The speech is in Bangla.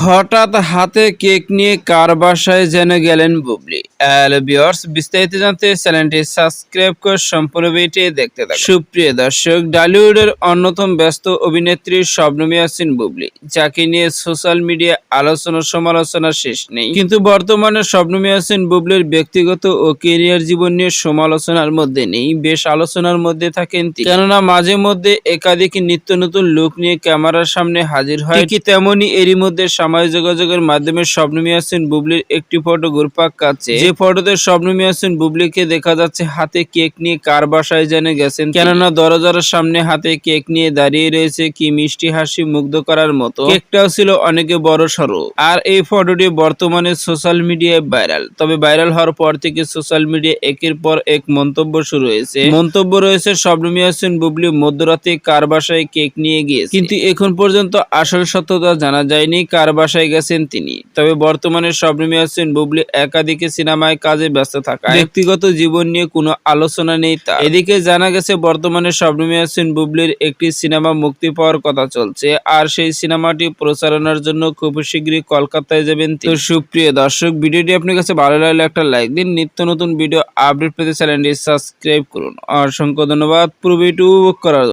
হঠাৎ হাতে কেক নিয়ে কার বাসায় যেন গেলেন বুবলি। হ্যালো ভিউয়ার্স, বিস্তারিত জানতে চ্যানেলটি সাবস্ক্রাইব করে সম্পূর্ণ ভিডিওটি দেখতে থাকুন। সুপ্রিয় দর্শক, টলিউডের অন্যতম ব্যস্ত অভিনেত্রী শবনম ইয়াসমিন বুবলি, যাকে নিয়ে সোশ্যাল মিডিয়ায় আলোচনা সমালোচনা শেষ নেই। কিন্তু বর্তমানে শবনম ইয়াসমিন বুবলির ব্যক্তিগত ও কেরিয়ার জীবন নিয়ে সমালোচনার মধ্যে নেই, বেশ আলোচনার মধ্যে থাকেন তিনি। কেননা মাঝে মধ্যে একাধিক নিত্য নতুন লুক নিয়ে ক্যামেরার সামনে হাজির হয়। ঠিক তেমনি এরই মধ্যে সামাজিক যোগাযোগের মাধ্যমে শবনম ইয়াসমিন বুবলির একটি ফটো ঘুরপাক খাচ্ছে, যে ফটোতে শবনম ইয়াসমিন বুবলিকে দেখা যাচ্ছে হাতে কেক নিয়ে কার বাসায় যেন গেছেন। কেননা দরজার সামনে হাতে কেক নিয়ে দাঁড়িয়ে রয়েছে, কি মিষ্টি হাসি, মুগ্ধ করার মতো। কেকটাও ছিল অনেকে বড় সড়ো। আর এই ফটোটি বর্তমানে সোশ্যাল মিডিয়ায় ভাইরাল। তবে ভাইরাল হওয়ার পর থেকে সোশ্যাল মিডিয়ায় একের পর এক মন্তব্য শুরু হয়েছে। মন্তব্য রয়েছে শবনম ইয়াসমিন বুবলি মধ্যরাতে কার বাসায় কেক নিয়ে গিয়েছে, কিন্তু এখন পর্যন্ত আসল সত্যতা জানা যায়নি কার বাসায় গেছেন তিনি। তবে বর্তমানে শবনম ইয়াসমিন বুবলি একাধিক সিনেমায় কাজে ব্যস্ত থাকায় ব্যক্তিগত জীবন নিয়ে কোনো আলোচনা নেই তার। এদিকে জানা গেছে বর্তমানে শবনম ইয়াসমিন বুবলির একটি সিনেমা মুক্তি পাওয়ার কথা চলছে, আর সেই সিনেমাটি প্রচারণার জন্য খুব শীঘ্রই কলকাতায় যাবেন তিনি। তো সুপ্রিয় দর্শক, ভিডিওটি আপনার কাছে ভালো লাগলে একটা লাইক দিন। নিত্য নতুন ভিডিও আপডেট পেতে চ্যানেলটি সাবস্ক্রাইব করুন। অসংখ্য ধন্যবাদ পুরো ভিডিওটি উপভোগ করার জন্য।